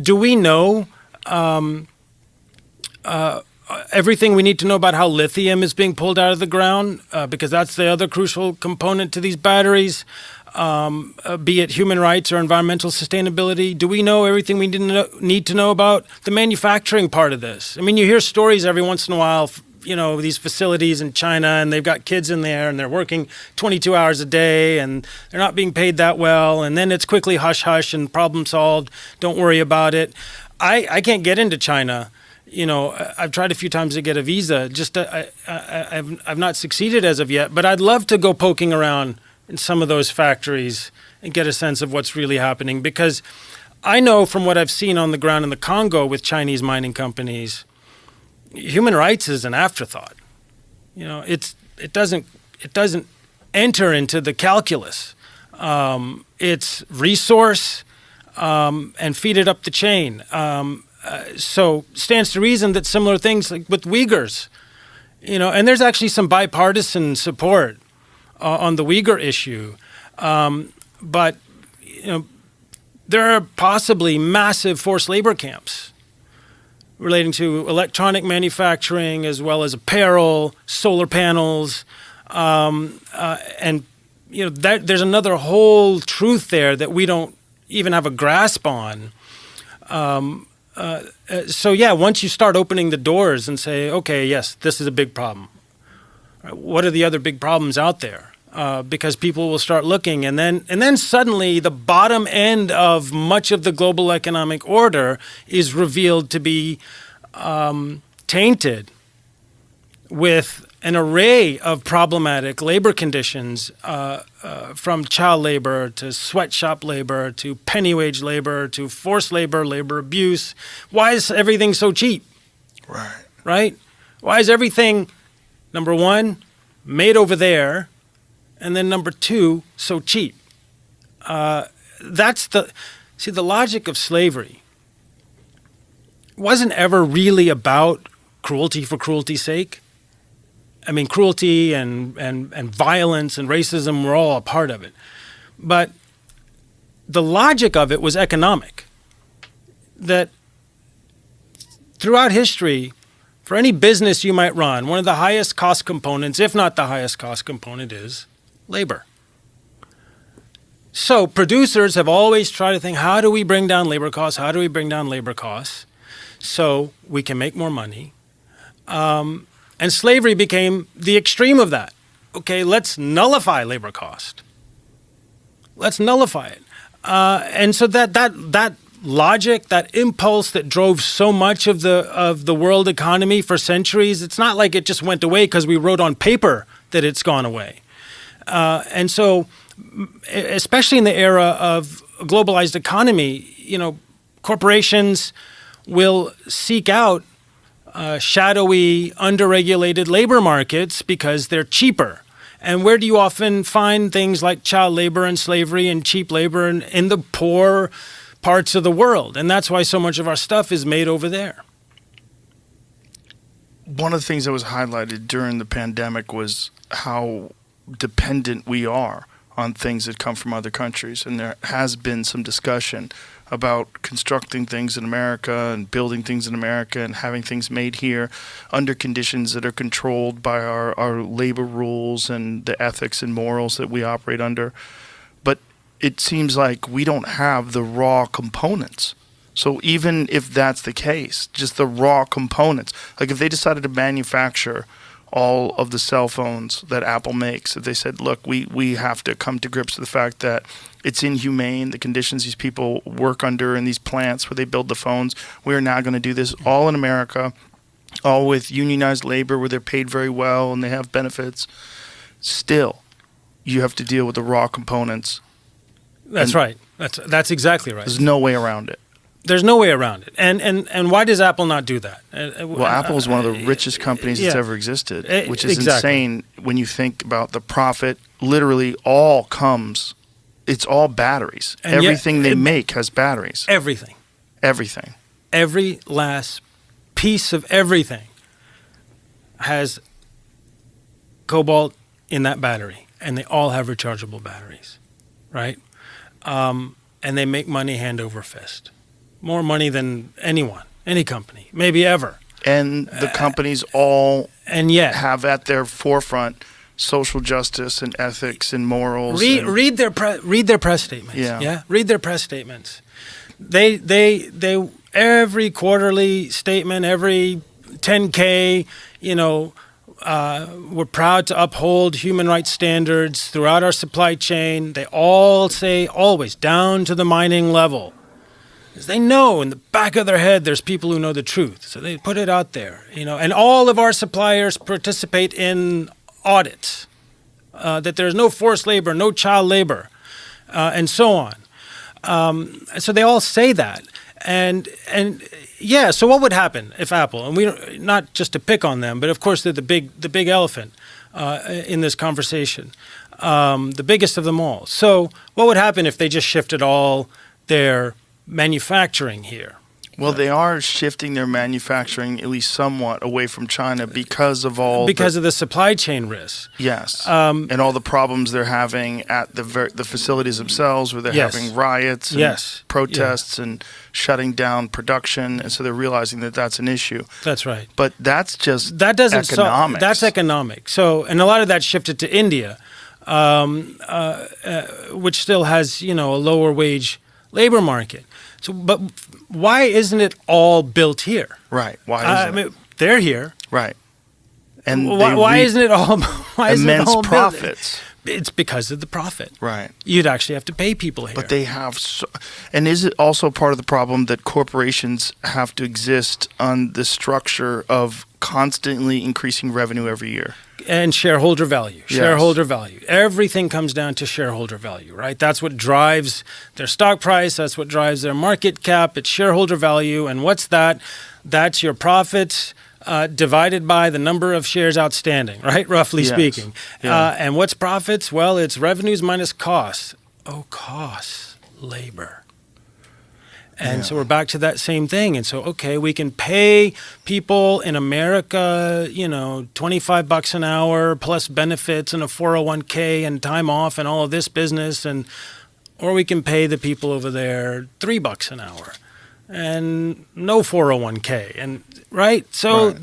do we know everything we need to know about how lithium is being pulled out of the ground? Because that's the other crucial component to these batteries, be it human rights or environmental sustainability. Do we know everything we need to know about the manufacturing part of this? I mean, you hear stories every once in a while, these facilities in China, and they've got kids in there and they're working 22 hours a day and they're not being paid that well. And then it's quickly hush hush and problem solved. Don't worry about it. I can't get into China. I've tried a few times to get a visa. I've not succeeded as of yet, but I'd love to go poking around in some of those factories and get a sense of what's really happening, because I know from what I've seen on the ground in the Congo with Chinese mining companies, human rights is an afterthought. It doesn't enter into the calculus. It's resource and feed it up the chain. So stands to reason that similar things like with Uyghurs, and there's actually some bipartisan support on the Uyghur issue. But there are possibly massive forced labor camps relating to electronic manufacturing as well as apparel, solar panels, and there's another whole truth there that we don't even have a grasp on. Once you start opening the doors and say, okay, yes, this is a big problem. What are the other big problems out there? Because people will start looking, and then suddenly the bottom end of much of the global economic order is revealed to be tainted with an array of problematic labor conditions, from child labor to sweatshop labor to penny wage labor to forced labor, labor abuse. Why is everything so cheap? Right? Why is everything, number one, made over there, and then number two, so cheap? That's the logic of slavery wasn't ever really about cruelty for cruelty's sake. I mean, cruelty and violence and racism were all a part of it. But the logic of it was economic. That throughout history, for any business you might run, one of the highest cost components, if not the highest cost component, is labor. So producers have always tried to think, how do we bring down labor costs? How do we bring down labor costs so we can make more money? And slavery became the extreme of that. Okay, let's nullify labor cost. Let's nullify it. And so that logic, that impulse that drove so much of the world economy for centuries, it's not like it just went away because we wrote on paper that it's gone away. And so, especially in the era of a globalized economy, corporations will seek out shadowy, underregulated labor markets because they're cheaper. And where do you often find things like child labor and slavery and cheap labor in the poor parts of the world? And that's why so much of our stuff is made over there. One of the things that was highlighted during the pandemic was how dependent we are on things that come from other countries. And there has been some discussion about constructing things in America and building things in America and having things made here under conditions that are controlled by our labor rules and the ethics and morals that we operate under. But it seems like we don't have the raw components. So even if that's the case, just the raw components, like if they decided to manufacture all of the cell phones that Apple makes, if they said, look, we have to come to grips with the fact that it's inhumane, the conditions these people work under in these plants where they build the phones, we are now going to do this all in America, all with unionized labor where they're paid very well and they have benefits. Still, you have to deal with the raw components. That's right. That's exactly right. There's no way around it. There's no way around it. And why does Apple not do that? Well, Apple is one of the richest companies that's ever existed, which is insane when you think about the profit. Literally all comes, it's all batteries. And everything they make has batteries. Everything. Everything. Every last piece of everything has cobalt in that battery. And they all have rechargeable batteries, right? And they make money hand over fist. more money than anyone, any company, maybe ever. And the companies all And yet, have at their forefront social justice and ethics and morals. read their press statements. Yeah. Read their press statements. They every quarterly statement, every 10K, we're proud to uphold human rights standards throughout our supply chain. They all say always down to the mining level. Because they know in the back of their head there's people who know the truth. So they put it out there, and all of our suppliers participate in audits, that there's no forced labor, no child labor, and so on. So they all say that. And yeah, so what would happen if Apple, and we don't, not just to pick on them, but of course they're the big elephant in this conversation, the biggest of them all. So what would happen if they just shifted all their manufacturing here? Well, they are shifting their manufacturing at least somewhat away from China because of all of the supply chain risks. Yes, and all the problems they're having at the facilities themselves, where they're having riots, and protests, and shutting down production, and so they're realizing that that's an issue. That's right. But that's just economics. That's economic. So, and a lot of that shifted to India, which still has a lower wage labor market. So, but why isn't it all built here? Right. Why isn't it? They're here. Right. And why isn't it all? Why isn't it all profits? It's because of the profit. Right. You'd actually have to pay people here. But they have, and is it also part of the problem that corporations have to exist on the structure of constantly increasing revenue every year? And shareholder value. Yes. Shareholder value. Everything comes down to shareholder value, right? That's what drives their stock price. That's what drives their market cap. It's shareholder value. And what's that? That's your profits divided by the number of shares outstanding, right? Roughly speaking. Yeah. And what's profits? Well, it's revenues minus costs. Oh, costs. Labor. And so we're back to that same thing. And so, okay, we can pay people in America, $25 an hour plus benefits and a 401k and time off and all of this business, or we can pay the people over there $3 an hour and no 401k, and right. So that.